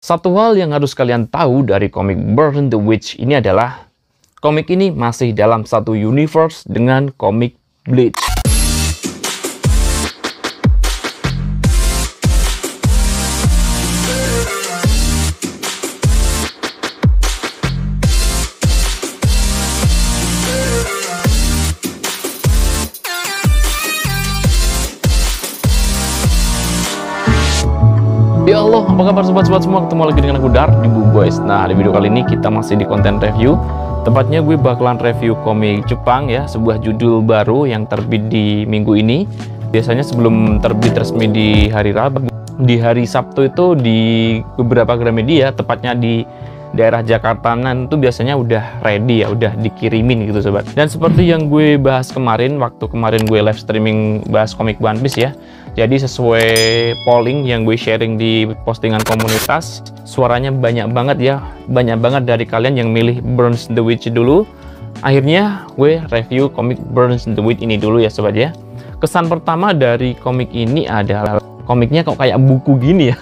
Satu hal yang harus kalian tahu dari komik Burn the Witch ini adalah komik ini masih dalam satu universe dengan komik Bleach. Ya Allah, apa kabar sobat-sobat semua? Ketemu lagi dengan aku Dar di Boys. Nah, di video kali ini kita masih di konten review. Tepatnya gue bakalan review komik Jepang ya, sebuah judul baru yang terbit di minggu ini. Biasanya sebelum terbit resmi di hari Rabu, di hari Sabtu itu di beberapa Gramedia, tepatnya di daerah Jakartaan itu biasanya udah ready ya, udah dikirimin gitu sobat. Dan seperti yang gue bahas kemarin, waktu kemarin gue live streaming bahas komik One Piece ya. Jadi sesuai polling yang gue sharing di postingan komunitas, suaranya banyak banget ya, banyak banget dari kalian yang milih Burn the Witch dulu. Akhirnya gue review komik Burn the Witch ini dulu ya sobat ya. Kesan pertama dari komik ini adalah komiknya kok kayak buku gini ya.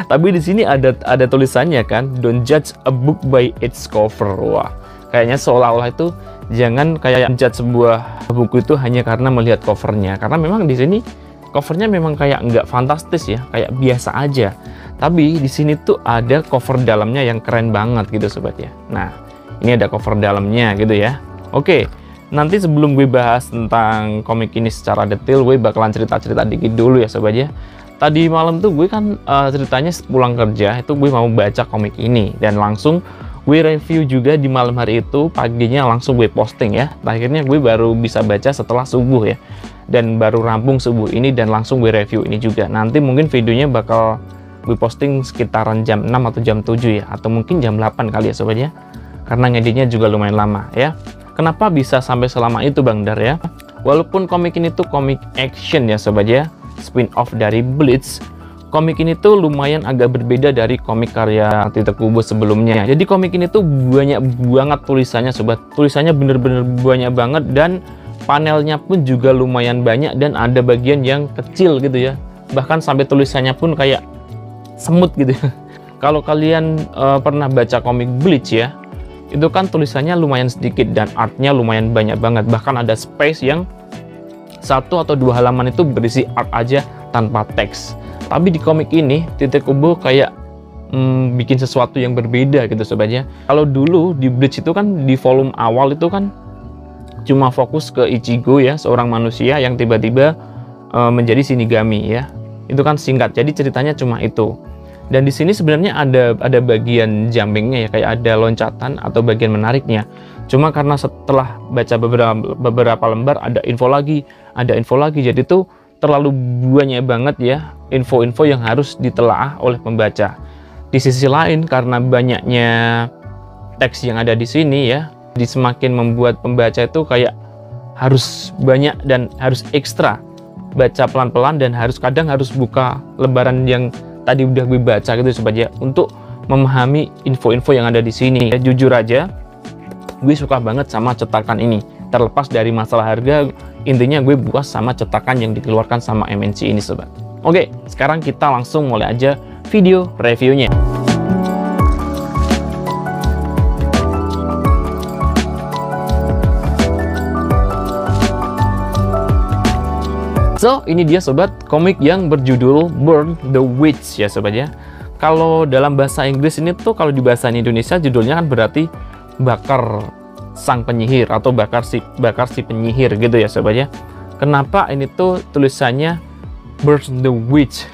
Tapi di sini ada tulisannya kan, don't judge a book by its cover. Wah, kayaknya seolah-olah itu jangan kayak judge sebuah buku itu hanya karena melihat covernya. Karena memang di sini covernya memang kayak nggak fantastis ya, kayak biasa aja. Tapi di sini tuh ada cover dalamnya yang keren banget gitu sobat ya. Nah, ini ada cover dalamnya gitu ya. Oke, nanti sebelum gue bahas tentang komik ini secara detail, gue bakalan cerita-cerita dikit dulu ya sobat ya. Tadi malam tuh gue kan ceritanya pulang kerja itu gue mau baca komik ini dan langsung gue review juga di malam hari itu, paginya langsung gue posting ya. Akhirnya gue baru bisa baca setelah subuh ya. Dan baru rampung subuh ini dan langsung gue review ini juga. Nanti mungkin videonya bakal gue posting sekitaran jam 6 atau jam 7 ya, atau mungkin jam 8 kali ya sobat ya, karena ngeditnya juga lumayan lama ya. Kenapa bisa sampai selama itu Bang Dar ya? Walaupun komik ini tuh komik action ya sobat ya, spin-off dari Bleach, komik ini tuh lumayan agak berbeda dari komik karya Tite Kubo sebelumnya. Jadi komik ini tuh banyak banget tulisannya sobat, tulisannya bener-bener banyak banget, dan panelnya pun juga lumayan banyak, dan ada bagian yang kecil gitu ya, bahkan sampai tulisannya pun kayak semut gitu ya. Kalau kalian pernah baca komik Bleach ya, itu kan tulisannya lumayan sedikit dan artnya lumayan banyak banget, bahkan ada space yang 1 atau 2 halaman itu berisi art aja tanpa teks. Tapi di komik ini Tite Kubo kayak bikin sesuatu yang berbeda gitu sobat ya. Kalau dulu di Bleach itu kan di volume awal itu kan cuma fokus ke Ichigo ya, seorang manusia yang tiba-tiba menjadi Shinigami ya. Itu kan singkat, jadi ceritanya cuma itu. Dan di sini sebenarnya ada bagian jumpingnya ya, kayak ada loncatan atau bagian menariknya. Cuma karena setelah baca beberapa lembar ada info lagi, jadi tuh terlalu banyak banget ya info-info yang harus ditelaah oleh pembaca. Di sisi lain karena banyaknya teks yang ada di sini ya, semakin membuat pembaca itu kayak harus banyak dan harus ekstra baca pelan-pelan, dan kadang harus buka lembaran yang tadi udah gue baca gitu sobat ya, untuk memahami info-info yang ada di sini. Ya, jujur aja gue suka banget sama cetakan ini, terlepas dari masalah harga, intinya gue puas sama cetakan yang dikeluarkan sama MNC ini sobat. Oke, sekarang kita langsung mulai aja video reviewnya. So, ini dia sobat, komik yang berjudul Burn the Witch ya sobat ya. Kalau dalam bahasa Inggris ini tuh, kalau di bahasa Indonesia judulnya kan berarti bakar sang penyihir atau bakar si penyihir gitu ya sobat ya. Kenapa ini tuh tulisannya Burn the Witch?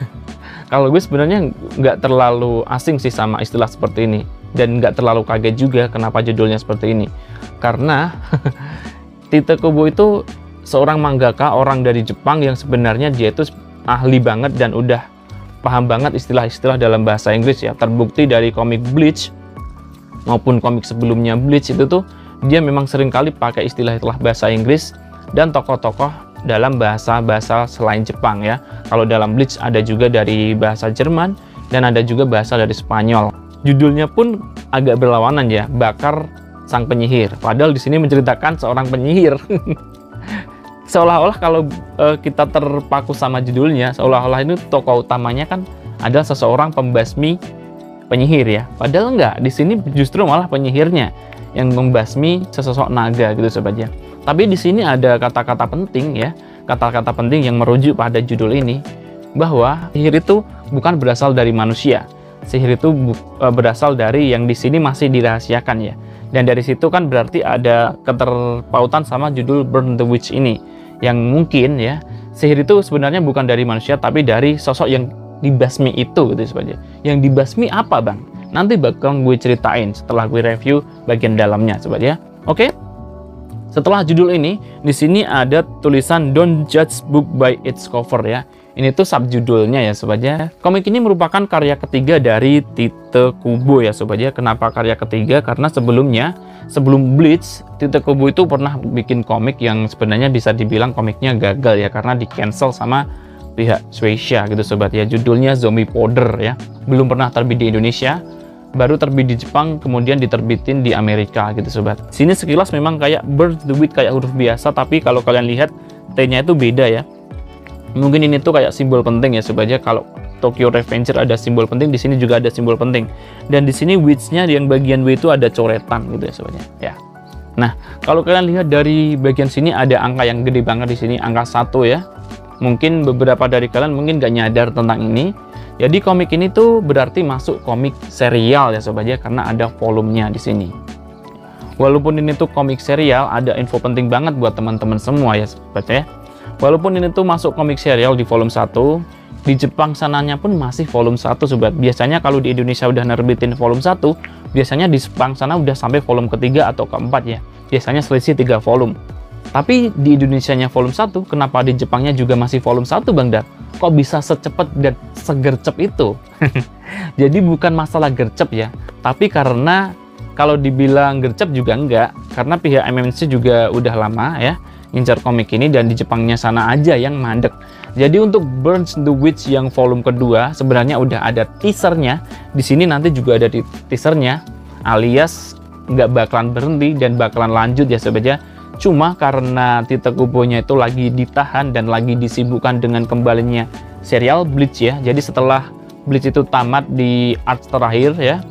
Kalau gue sebenarnya nggak terlalu asing sih sama istilah seperti ini, dan nggak terlalu kaget juga kenapa judulnya seperti ini. Karena Tite Kubo itu seorang mangaka, orang dari Jepang yang sebenarnya dia itu ahli banget dan udah paham banget istilah-istilah dalam bahasa Inggris ya. Terbukti dari komik Bleach maupun komik sebelumnya Bleach itu tuh dia memang sering kali pakai istilah-istilah bahasa Inggris dan tokoh-tokoh dalam bahasa-bahasa selain Jepang ya. Kalau dalam Bleach ada juga dari bahasa Jerman dan ada juga bahasa dari Spanyol. Judulnya pun agak berlawanan ya, bakar sang penyihir. Padahal di sini menceritakan seorang penyihir. Seolah-olah kalau kita terpaku sama judulnya, seolah-olah ini tokoh utamanya kan adalah seseorang pembasmi penyihir ya. Padahal enggak, di sini justru malah penyihirnya yang membasmi sesosok naga gitu sobat ya. Tapi di sini ada kata-kata penting ya, kata-kata penting yang merujuk pada judul ini, bahwa sihir itu bukan berasal dari manusia. Sihir itu berasal dari yang di sini masih dirahasiakan ya. Dan dari situ kan berarti ada keterpautan sama judul Burn the Witch ini, yang mungkin ya sihir itu sebenarnya bukan dari manusia tapi dari sosok yang dibasmi itu gitu sobat ya. Yang dibasmi apa bang? Nanti bakal gue ceritain setelah gue review bagian dalamnya sobat ya. Oke. Setelah judul ini, di sini ada tulisan Don't Judge Book by Its Cover ya. Ini tuh subjudulnya ya sobat ya. Komik ini merupakan karya ketiga dari Tite Kubo ya sobat ya. Kenapa karya ketiga? Karena sebelum Bleach, Tite Kubo itu pernah bikin komik yang sebenarnya bisa dibilang komiknya gagal ya, karena di cancel sama pihak Shueisha gitu sobat ya. Judulnya Zombie Powder ya. Belum pernah terbit di Indonesia, baru terbit di Jepang, kemudian diterbitin di Amerika gitu sobat. Sini sekilas memang kayak Burn the Witch kayak huruf biasa, tapi kalau kalian lihat T-nya itu beda ya. Mungkin ini tuh kayak simbol penting ya sobat ya. Kalau Tokyo Revenger ada simbol penting, di sini juga ada simbol penting. Dan di sini witch-nya yang bagian W itu ada coretan gitu ya sobat ya. Nah, kalau kalian lihat dari bagian sini ada angka yang gede banget di sini, angka 1 ya. Mungkin beberapa dari kalian mungkin gak nyadar tentang ini. Jadi komik ini tuh berarti masuk komik serial ya sobat ya, karena ada volumenya di sini. Walaupun ini tuh komik serial, ada info penting banget buat teman-teman semua ya sobat ya. Walaupun ini tuh masuk komik serial di volume 1, di Jepang sananya pun masih volume 1 sobat. Biasanya kalau di Indonesia udah nerbitin volume 1, biasanya di Jepang sana udah sampai volume ketiga atau keempat ya. Biasanya selisih 3 volume. Tapi di Indonesianya volume 1, kenapa di Jepangnya juga masih volume 1 Bang Dar? Kok bisa secepat dan segercep itu? Jadi bukan masalah gercep ya, tapi karena kalau dibilang gercep juga enggak, karena pihak MMC juga udah lama ya ngincar komik ini, dan di Jepangnya sana aja yang mandek. Jadi untuk Burn the Witch yang volume kedua sebenarnya udah ada teasernya. Di sini nanti juga ada teasernya, alias nggak bakalan berhenti dan bakalan lanjut ya sobat ya. Cuma karena Tite Kubo-nya itu lagi ditahan dan lagi disibukkan dengan kembalinya serial Bleach ya. Jadi setelah Bleach itu tamat di arc terakhir ya,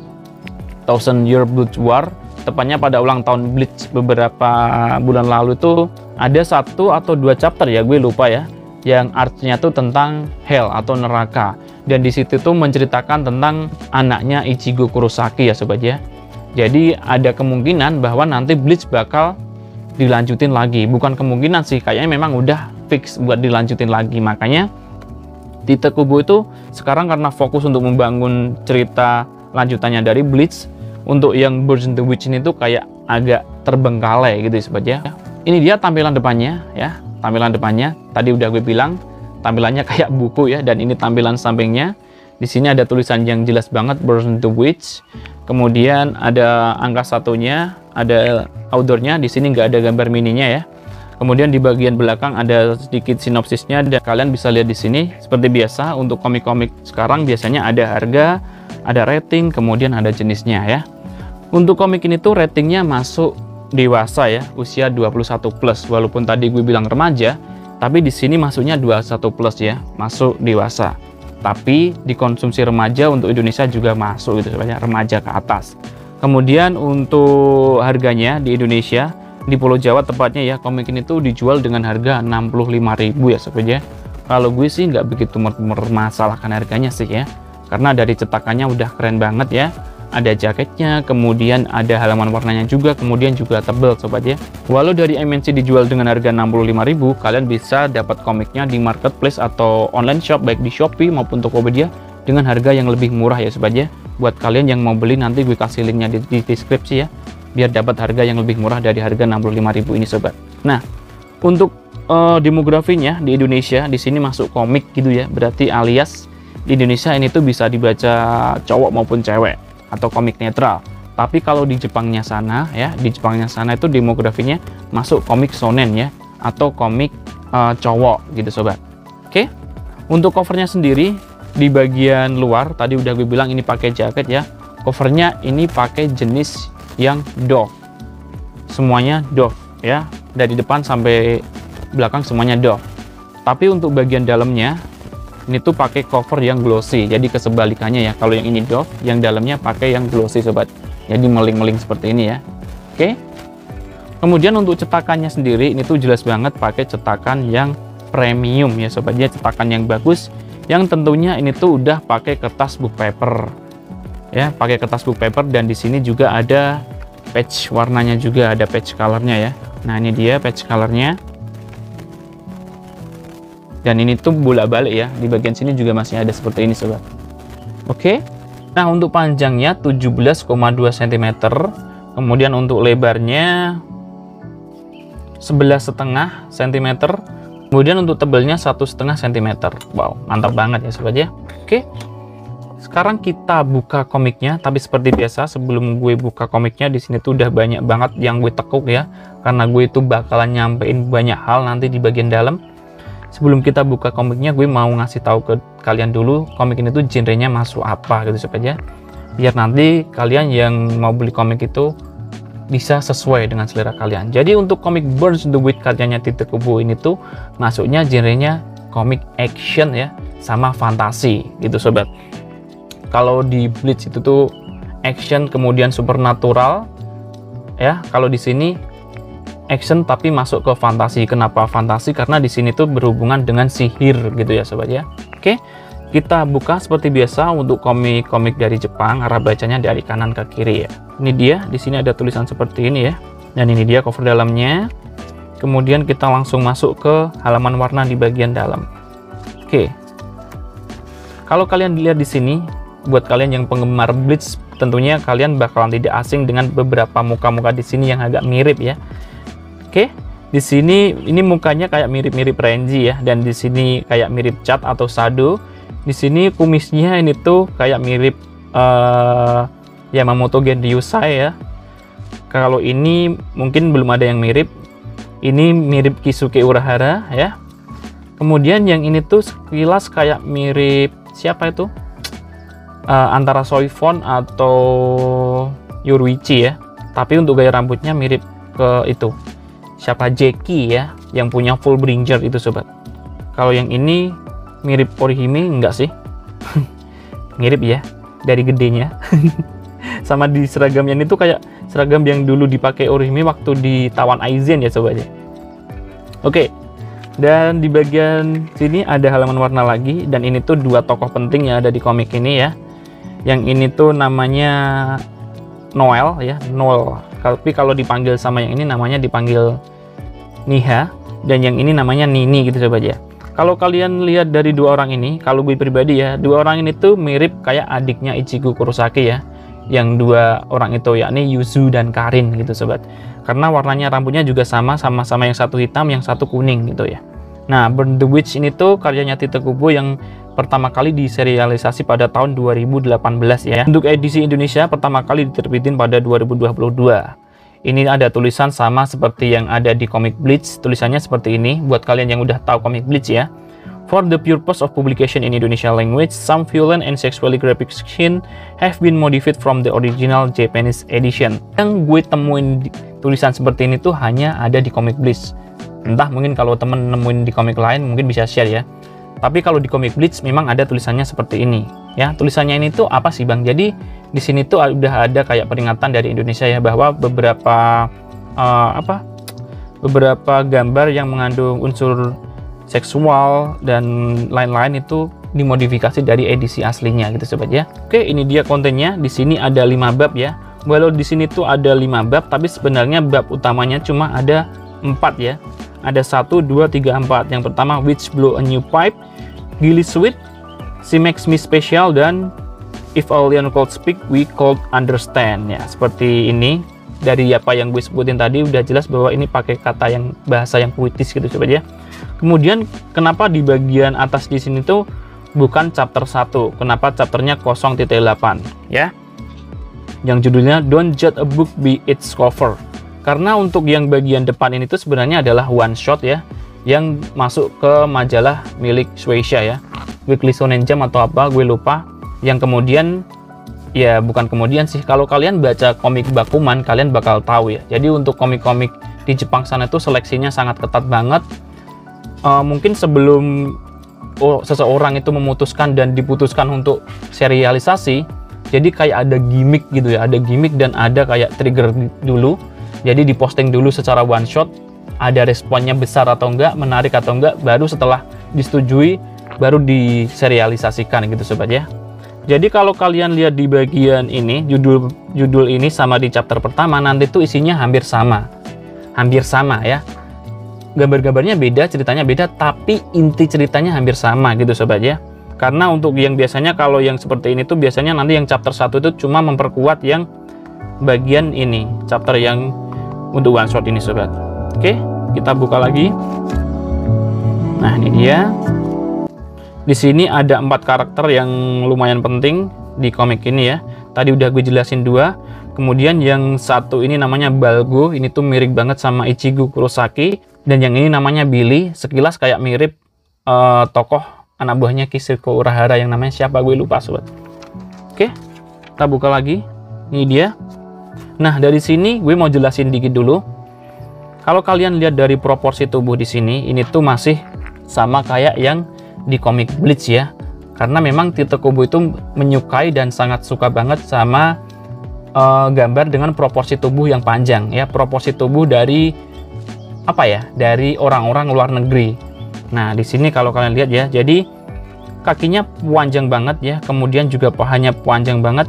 Thousand Year Blood War, tepatnya pada ulang tahun Bleach beberapa bulan lalu itu ada 1 atau 2 chapter ya, gue lupa ya, yang artinya tuh tentang hell atau neraka, dan di situ tuh menceritakan tentang anaknya Ichigo Kurosaki ya sobat ya. Jadi ada kemungkinan bahwa nanti Bleach bakal dilanjutin lagi, bukan kemungkinan sih, kayaknya memang udah fix buat dilanjutin lagi. Makanya Tite Kubo itu sekarang karena fokus untuk membangun cerita lanjutannya dari Bleach, untuk yang Burn the Witch ini tuh kayak agak terbengkalai gitu ya sobat ya. Ini dia tampilan depannya ya, tampilan depannya tadi udah gue bilang tampilannya kayak buku ya, dan ini tampilan sampingnya. Di sini ada tulisan yang jelas banget Burn the Witch, kemudian ada angka 1-nya, ada outdoornya, di sini nggak ada gambar mininya ya. Kemudian di bagian belakang ada sedikit sinopsisnya, dan kalian bisa lihat di sini seperti biasa untuk komik-komik sekarang biasanya ada harga, ada rating, kemudian ada jenisnya ya. Untuk komik ini tuh ratingnya masuk dewasa ya, usia 21 plus. Walaupun tadi gue bilang remaja, tapi di sini masuknya 21 plus ya, masuk dewasa. Tapi dikonsumsi remaja untuk Indonesia juga masuk gitu sebenarnya, remaja ke atas. Kemudian untuk harganya di Indonesia, di Pulau Jawa tepatnya ya, komik ini tuh dijual dengan harga 65.000 ya sebenarnya. Kalau gue sih nggak begitu mempermasalahkan harganya sih ya, karena dari cetakannya udah keren banget ya. Ada jaketnya, kemudian ada halaman warnanya juga, kemudian juga tebel sobat ya. Walau dari MNC dijual dengan harga 65.000, kalian bisa dapat komiknya di marketplace atau online shop baik di Shopee maupun Tokopedia dengan harga yang lebih murah ya sobat ya. Buat kalian yang mau beli, nanti gue kasih linknya di deskripsi ya, biar dapat harga yang lebih murah dari harga 65.000 ini sobat. Nah, untuk demografinya di Indonesia di sini masuk komik gitu ya, berarti alias di Indonesia ini tuh bisa dibaca cowok maupun cewek atau komik netral. Tapi kalau di Jepangnya sana ya, di Jepangnya sana itu demografinya masuk komik shonen ya, atau komik cowok gitu sobat. Oke. Untuk covernya sendiri di bagian luar tadi udah gue bilang ini pakai jaket ya. Covernya ini pakai jenis yang doff. Semuanya doff ya, dari depan sampai belakang semuanya doff. Tapi untuk bagian dalamnya Ini tuh pakai cover yang glossy, jadi kesebalikannya ya. Kalau yang ini doff, yang dalamnya pakai yang glossy sobat. Jadi meling-meling seperti ini ya. Oke. Kemudian untuk cetakannya sendiri, ini tuh jelas banget pakai cetakan yang premium ya sobat. Dia cetakan yang bagus, yang tentunya ini tuh udah pakai kertas book paper. Ya, pakai kertas book paper, dan di sini juga ada patch warnanya juga, ada patch colornya ya. Nah, ini dia patch colornya. Dan ini tuh bolak-balik ya, di bagian sini juga masih ada seperti ini sobat. Oke. Nah, untuk panjangnya 17,2 cm, kemudian untuk lebarnya 11,5 cm, kemudian untuk tebelnya 1,5 cm. Wow, mantap banget ya sobat ya. Oke. Sekarang kita buka komiknya, tapi seperti biasa sebelum gue buka komiknya, di sini tuh udah banyak banget yang gue tekuk ya, karena gue itu bakalan nyampein banyak hal nanti di bagian dalam. Sebelum kita buka komiknya, gue mau ngasih tahu ke kalian dulu komik ini tuh genrenya masuk apa gitu sobat ya. Biar nanti kalian yang mau beli komik itu bisa sesuai dengan selera kalian. Jadi untuk komik Burns the Witch karyanya Titik Kubu ini tuh masuknya genrenya komik action ya, sama fantasi gitu sobat. Kalau di Bleach itu tuh action kemudian supernatural ya. Kalau di sini action tapi masuk ke fantasi. Kenapa fantasi? Karena di sini tuh berhubungan dengan sihir gitu ya sobat ya. Oke, kita buka seperti biasa untuk komik-komik dari Jepang. Arah bacanya dari kanan ke kiri ya. Ini dia, di sini ada tulisan seperti ini ya. Dan ini dia cover dalamnya. Kemudian kita langsung masuk ke halaman warna di bagian dalam. Oke. Kalau kalian lihat di sini, buat kalian yang penggemar Bleach, tentunya kalian bakalan tidak asing dengan beberapa muka-muka di sini yang agak mirip ya. Oke, di sini ini mukanya kayak mirip-mirip Renji ya, dan di sini kayak mirip Chad atau Sado. Di sini kumisnya ini tuh kayak mirip Yamamoto Genryusai ya. Kalau ini mungkin belum ada yang mirip. Ini mirip Kisuke Urahara ya. Kemudian yang ini tuh sekilas kayak mirip siapa itu? Antara Soifon atau Yoruichi ya. Tapi untuk gaya rambutnya mirip ke itu. Siapa Jeki ya, yang punya Fullbringer itu sobat. Kalau yang ini mirip Orihime enggak sih? Mirip ya, dari gedenya. Sama di seragamnya ini tuh kayak seragam yang dulu dipakai Orihime waktu di Tawan Aizen ya sobat ya. Oke. Dan di bagian sini ada halaman warna lagi, dan ini tuh dua tokoh penting yang ada di komik ini ya. Yang ini tuh namanya Noel ya, Noel. Tapi kalau dipanggil sama yang ini namanya dipanggil Niha, dan yang ini namanya Nini gitu sobat ya. Kalau kalian lihat dari dua orang ini, kalau gue pribadi ya, dua orang ini tuh mirip kayak adiknya Ichigo Kurosaki ya. Yang dua orang itu yakni Yuzu dan Karin gitu sobat. Karena warnanya rambutnya juga sama-sama yang satu hitam, yang satu kuning gitu ya. Nah, Burn the Witch ini tuh karyanya Tite Kubo yang pertama kali diserialisasi pada tahun 2018 ya. Untuk edisi Indonesia pertama kali diterbitin pada 2022. Ini ada tulisan sama seperti yang ada di komik Bleach. Tulisannya seperti ini buat kalian yang udah tahu komik Bleach ya. For the purpose of publication in Indonesian language, some violent and sexually graphic scenes have been modified from the original Japanese edition. Yang gue temuin tulisan seperti ini tuh hanya ada di komik Bleach. Entah mungkin kalau temen nemuin di komik lain mungkin bisa share ya. Tapi kalau di komik Bleach memang ada tulisannya seperti ini. Ya, tulisannya ini tuh apa sih Bang? Jadi di sini tuh udah ada kayak peringatan dari Indonesia ya, bahwa beberapa beberapa gambar yang mengandung unsur seksual dan lain-lain itu dimodifikasi dari edisi aslinya gitu sobat ya. Oke, ini dia kontennya. Di sini ada 5 bab ya. Walau di sini tuh ada 5 bab, tapi sebenarnya bab utamanya cuma ada 4 ya. Ada 1, 2, 3, 4. Yang pertama Witch Blow a New Pipe, Gilly Sweet, She Makes Me Special, dan If Alien Could Speak, We Could Understand ya. Seperti ini. Dari apa yang gue sebutin tadi udah jelas bahwa ini pakai kata yang bahasa yang puitis gitu sobat ya. Kemudian kenapa di bagian atas di sini tuh bukan chapter 1? Kenapa chapternya 0.8 ya? Yang judulnya Don't Judge a Book by Its Cover. Karena untuk yang bagian depan ini tuh sebenarnya adalah one shot ya, yang masuk ke majalah milik Shueisha ya, Weekly Shonen Jump atau apa gue lupa. Yang kemudian ya bukan kemudian sih, kalau kalian baca komik Bakuman kalian bakal tahu ya. Jadi untuk komik-komik di Jepang sana tuh seleksinya sangat ketat banget. Mungkin sebelum seseorang itu memutuskan dan diputuskan untuk serialisasi, jadi kayak ada gimmick gitu ya, ada gimmick dan ada kayak trigger dulu. Jadi diposting dulu secara one shot, ada responnya besar atau enggak, menarik atau enggak, baru setelah disetujui baru diserialisasikan gitu sobat ya. Jadi kalau kalian lihat di bagian ini, judul ini sama di chapter pertama, nanti tuh isinya hampir sama ya. Gambar-gambarnya beda, ceritanya beda, tapi inti ceritanya hampir sama gitu sobat ya. Karena untuk yang biasanya kalau yang seperti ini tuh biasanya nanti yang chapter 1 itu cuma memperkuat yang bagian ini, chapter yang untuk one shot ini sobat. Oke, kita buka lagi. Nah, ini dia. Di sini ada 4 karakter yang lumayan penting di komik ini ya. Tadi udah gue jelasin 2. Kemudian yang satu ini namanya Balgo, ini tuh mirip banget sama Ichigo Kurosaki. Dan yang ini namanya Billy, sekilas kayak mirip tokoh anak buahnya Kishiko Urahara yang namanya siapa gue lupa sobat. Oke, kita buka lagi. Ini dia. Nah, dari sini gue mau jelasin dikit dulu. Kalau kalian lihat dari proporsi tubuh di sini, ini tuh masih sama kayak yang di komik Bleach ya. Karena memang Tite Kubo itu menyukai dan sangat suka banget sama gambar dengan proporsi tubuh yang panjang ya, proporsi tubuh dari apa ya, dari orang-orang luar negeri. Nah, di sini kalau kalian lihat ya, jadi kakinya panjang banget ya, kemudian juga pahanya panjang banget.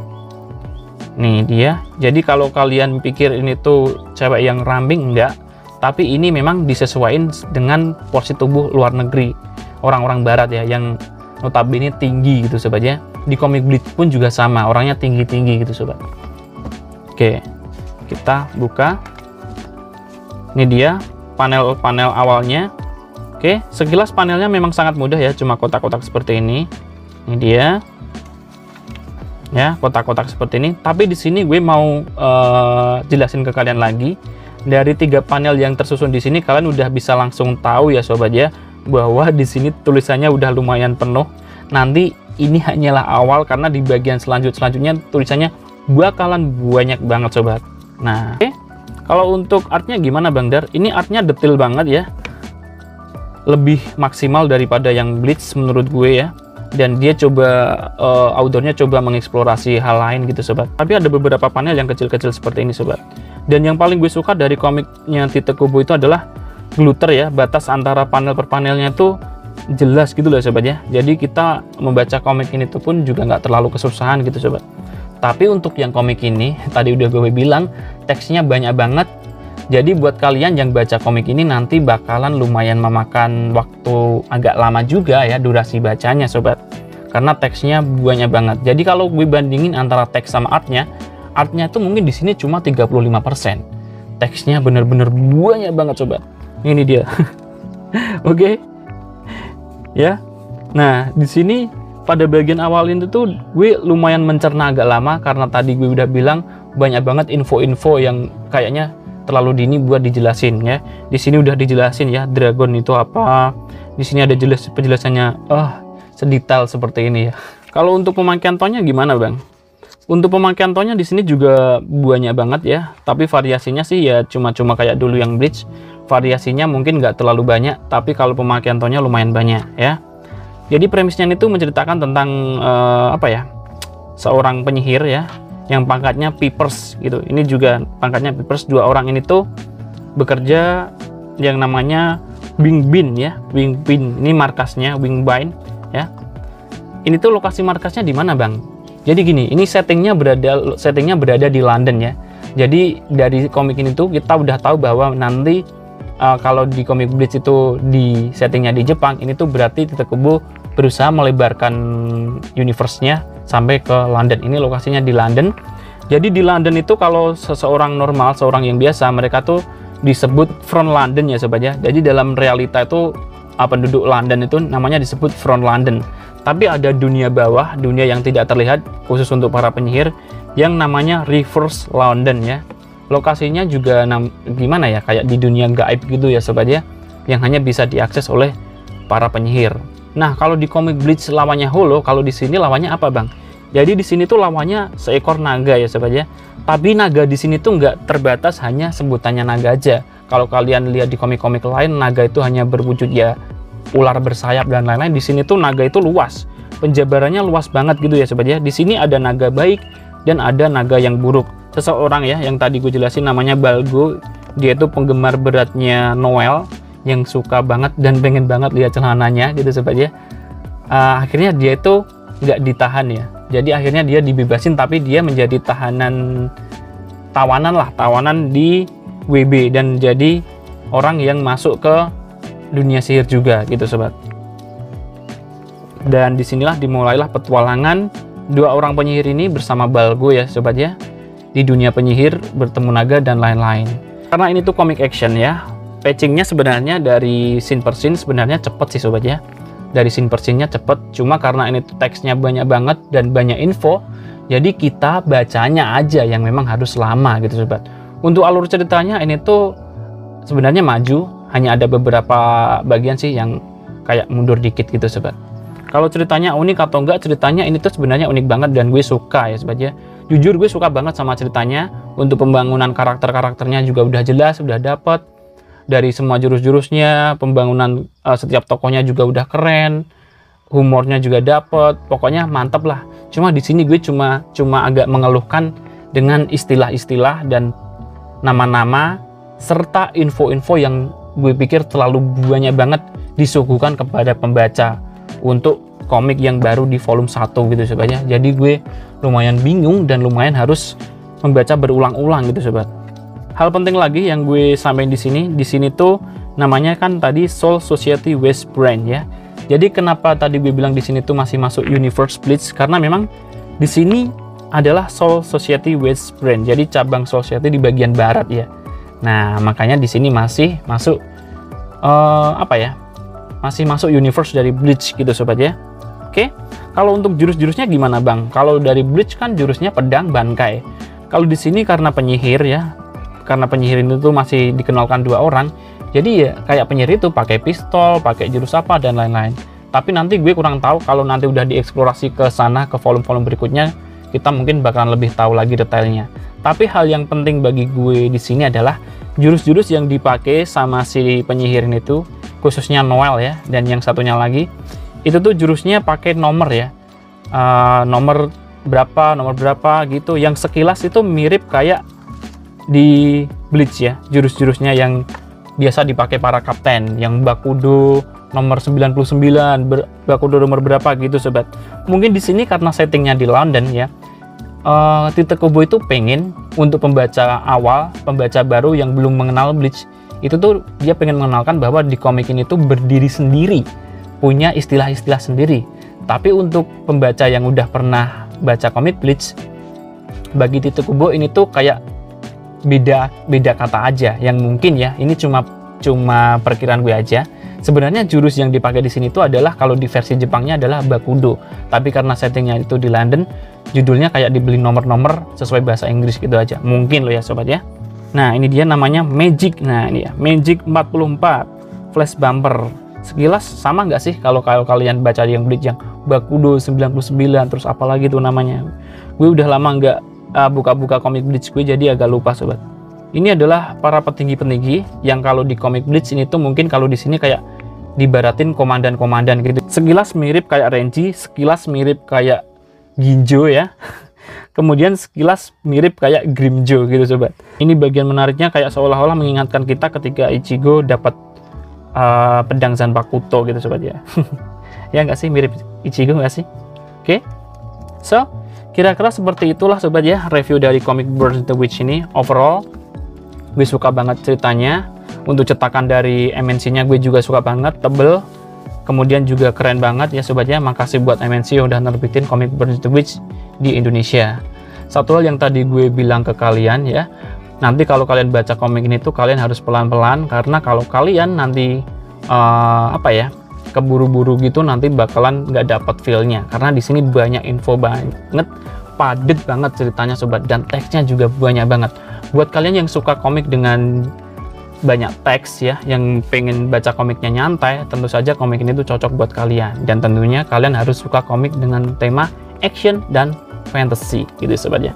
Nih dia. Jadi kalau kalian pikir ini tuh cewek yang rambing, enggak, tapi ini memang disesuaikan dengan porsi tubuh luar negeri, orang-orang barat ya, yang notabene tinggi gitu sobat ya. Di komik Bleach pun juga sama, orangnya tinggi-tinggi gitu sobat. Oke, kita buka. Ini dia panel-panel awalnya. Oke, sekilas panelnya memang sangat mudah ya, cuma kotak-kotak seperti ini. Ini dia. Ya, kotak-kotak seperti ini. Tapi di sini gue mau jelasin ke kalian lagi. Dari 3 panel yang tersusun di sini, kalian udah bisa langsung tahu ya sobat ya, bahwa di sini tulisannya udah lumayan penuh. Nanti ini hanyalah awal, karena di bagian selanjutnya tulisannya bakalan banyak banget sobat. Nah, oke. Kalau untuk artnya gimana Bang Dar? Ini artnya detail banget ya, lebih maksimal daripada yang Bleach menurut gue ya. Dan dia coba autornya coba mengeksplorasi hal lain gitu sobat. Tapi ada beberapa panel yang kecil-kecil seperti ini sobat. Dan yang paling gue suka dari komiknya Tite Kubo itu adalah glitter ya, batas antara panel per panelnya itu jelas gitu loh sobat ya. Jadi kita membaca komik ini tuh pun juga nggak terlalu kesusahan gitu sobat. Tapi untuk yang komik ini, tadi udah gue bilang, teksnya banyak banget. Jadi buat kalian yang baca komik ini nanti bakalan lumayan memakan waktu agak lama juga ya, durasi bacanya sobat. Karena teksnya banyak banget. Jadi kalau gue bandingin antara teks sama artnya tuh mungkin di sini cuma 35%. Teksnya bener-bener banyak banget sobat. Ini dia. Oke. Ya. Nah, di sini pada bagian awal itu tuh gue lumayan mencerna agak lama, karena tadi gue udah bilang banyak banget info-info yang kayaknya terlalu dini buat dijelasin ya. Di sini udah dijelasin ya, dragon itu apa. Di sini ada penjelasannya sedetail seperti ini ya. Kalau untuk pemakaian tonnya gimana Bang? Untuk pemakaian tonnya di sini juga banyak banget ya, tapi variasinya sih ya cuma kayak dulu yang Bleach. Variasinya mungkin nggak terlalu banyak, tapi kalau pemakaian tonnya lumayan banyak ya. Jadi premisnya itu menceritakan tentang seorang penyihir ya, yang pangkatnya Peepers gitu. Ini juga pangkatnya Peepers. 2 orang ini tuh bekerja yang namanya Wingbin ya, Wingbin. Ini markasnya Wingbin ya. Ini tuh lokasi markasnya di mana Bang? Jadi gini, ini settingnya berada di London ya. Jadi dari komik ini tuh kita udah tahu bahwa nanti kalau di komik Bleach itu di settingnya di Jepang, ini tuh berarti Tite Kubo berusaha melebarkan universe-nya sampai ke London. Ini lokasinya di London. Jadi di London itu kalau seseorang normal, seorang yang biasa, mereka tuh disebut front London ya sobat ya. Jadi dalam realita itu penduduk London itu namanya disebut front London. Tapi ada dunia bawah, dunia yang tidak terlihat khusus untuk para penyihir, yang namanya reverse London ya. Lokasinya juga gimana ya, kayak di dunia gaib gitu ya sobat ya, yang hanya bisa diakses oleh para penyihir. Nah, kalau di komik Bleach lawannya Holo, kalau di sini lawannya apa Bang? Jadi di sini tuh lawannya seekor naga ya sobat ya. Tapi naga di sini tuh nggak terbatas hanya sebutannya naga aja. Kalau kalian lihat di komik-komik lain, naga itu hanya berwujud ya ular bersayap dan lain-lain. Di sini tuh naga itu luas, penjabarannya luas banget gitu ya sobat ya. Di sini ada naga baik dan ada naga yang buruk. Seseorang ya yang tadi gue jelasin namanya Balgo, dia itu penggemar beratnya Noel yang suka banget dan pengen banget lihat celananya gitu sobat ya. Akhirnya dia itu nggak ditahan ya, jadi akhirnya dia dibebasin, tapi dia menjadi tawanan di WB dan jadi orang yang masuk ke dunia sihir juga gitu sobat. Dan disinilah dimulailah petualangan dua orang penyihir ini bersama Balgo ya sobat ya, di dunia penyihir, bertemu naga dan lain-lain. Karena ini tuh comic action ya, patchingnya sebenarnya dari scene per scene sebenarnya cepet sih sobat ya. Dari scene per scene-nya cepet, cuma karena ini tuh teksnya banyak banget dan banyak info, jadi kita bacanya aja yang memang harus lama gitu sobat. Untuk alur ceritanya ini tuh sebenarnya maju, hanya ada beberapa bagian sih yang kayak mundur dikit gitu sobat. Kalau ceritanya unik atau enggak, ceritanya ini tuh sebenarnya unik banget dan gue suka ya sobat ya. Jujur gue suka banget sama ceritanya. Untuk pembangunan karakter-karakternya juga udah jelas, udah dapet. Dari semua jurus-jurusnya, pembangunan setiap tokohnya juga udah keren, humornya juga dapet, pokoknya mantep lah. Cuma di sini gue cuma agak mengeluhkan dengan istilah-istilah dan nama-nama serta info-info yang gue pikir terlalu banyak banget disuguhkan kepada pembaca untuk komik yang baru di volume 1 gitu sobat ya. Jadi gue lumayan bingung dan lumayan harus membaca berulang-ulang gitu sobat. Hal penting lagi yang gue sampaikan di sini tuh namanya kan tadi Soul Society West Branch ya. Jadi kenapa tadi gue bilang di sini tuh masih masuk Universe Bleach, karena memang di sini adalah Soul Society West Branch. Jadi cabang Soul Society di bagian barat ya. Nah, makanya di sini masih masuk masih masuk universe dari Bleach gitu sobat ya. Oke. Kalau untuk jurus-jurusnya gimana Bang? Kalau dari Bleach kan jurusnya pedang bankai. Kalau di sini karena penyihir ya, karena penyihir itu tuh masih dikenalkan dua orang, jadi ya kayak penyihir itu pakai pistol, pakai jurus apa dan lain-lain. Tapi nanti gue kurang tahu, kalau nanti udah dieksplorasi ke sana ke volume-volume berikutnya, kita mungkin bakalan lebih tahu lagi detailnya. Tapi hal yang penting bagi gue di sini adalah jurus-jurus yang dipakai sama si penyihir itu, khususnya Noel ya, dan yang satunya lagi itu tuh jurusnya pakai nomor ya, nomor berapa gitu, yang sekilas itu mirip kayak di Bleach ya, jurus-jurusnya yang biasa dipakai para kapten, yang Bakudo nomor 99, Bakudo nomor berapa gitu sobat. Mungkin di sini karena settingnya di London ya, Tite Kubo itu pengen untuk pembaca awal, pembaca baru yang belum mengenal Bleach, itu tuh dia pengen mengenalkan bahwa di komik ini tuh berdiri sendiri, punya istilah-istilah sendiri. Tapi untuk pembaca yang udah pernah baca komik Bleach, bagi Tite Kubo ini tuh kayak beda kata aja, yang mungkin ya ini cuma perkiraan gue aja. Sebenarnya jurus yang dipakai di sini tuh adalah, kalau di versi Jepangnya adalah Bakudo, tapi karena settingnya itu di London, judulnya kayak dibeli nomor-nomor sesuai bahasa Inggris gitu aja, mungkin lo ya sobat ya. Nah ini dia namanya Magic. Nah ini ya, Magic 44 Flash Bumper. Sekilas sama nggak sih kalau kalian baca yang Bleach yang Bakudo 99 terus apalagi tuh namanya. Gue udah lama nggak buka-buka komik Bleach gue, jadi agak lupa sobat. Ini adalah para petinggi-petinggi yang kalau di komik Bleach ini tuh mungkin kalau di sini kayak dibaratin komandan-komandan gitu. Sekilas mirip kayak Renji, sekilas mirip kayak Ginjo ya. Kemudian sekilas mirip kayak Grimjo gitu sobat. Ini bagian menariknya kayak seolah-olah mengingatkan kita ketika Ichigo dapat pedang Zanpakuto gitu sobat ya. Ya nggak sih, mirip Ichigo nggak sih? Oke. So, kira-kira seperti itulah sobat ya review dari komik Burn the Witch ini. Overall gue suka banget ceritanya. Untuk cetakan dari MNC-nya gue juga suka banget, tebel, kemudian juga keren banget ya sobat ya. Makasih buat MNC yang udah nerbitin komik Burn the Witch di Indonesia. Satu hal yang tadi gue bilang ke kalian ya, nanti kalau kalian baca komik ini tuh kalian harus pelan-pelan, karena kalau kalian nanti keburu-buru gitu nanti bakalan nggak dapat feel-nya, karena di sini banyak info banget, padet banget ceritanya sobat, dan teksnya juga banyak banget. Buat kalian yang suka komik dengan banyak teks ya, yang pengen baca komiknya nyantai, tentu saja komik ini tuh cocok buat kalian. Dan tentunya kalian harus suka komik dengan tema action dan fantasy gitu sobat ya.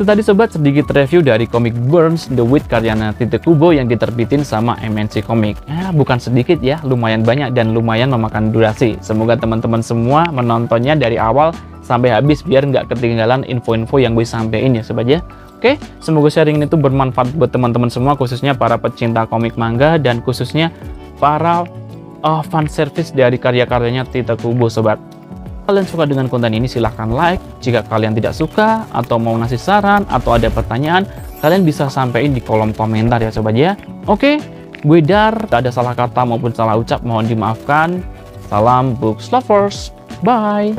Itu tadi sobat sedikit review dari komik Burns The Wit karyanya Tite Kubo yang diterbitin sama MNC Comics. Bukan sedikit ya, lumayan banyak dan lumayan memakan durasi. Semoga teman-teman semua menontonnya dari awal sampai habis biar nggak ketinggalan info-info yang gue sampein ya sobat ya. Oke, semoga sharing ini tuh bermanfaat buat teman-teman semua, khususnya para pecinta komik manga dan khususnya para fan service dari karya-karyanya Tite Kubo sobat. Kalian suka dengan konten ini silahkan like. Jika kalian tidak suka atau mau ngasih saran atau ada pertanyaan, kalian bisa sampaikan di kolom komentar ya sobat ya. Oke, gue Dar, tak ada salah kata maupun salah ucap mohon dimaafkan. Salam books lovers, bye.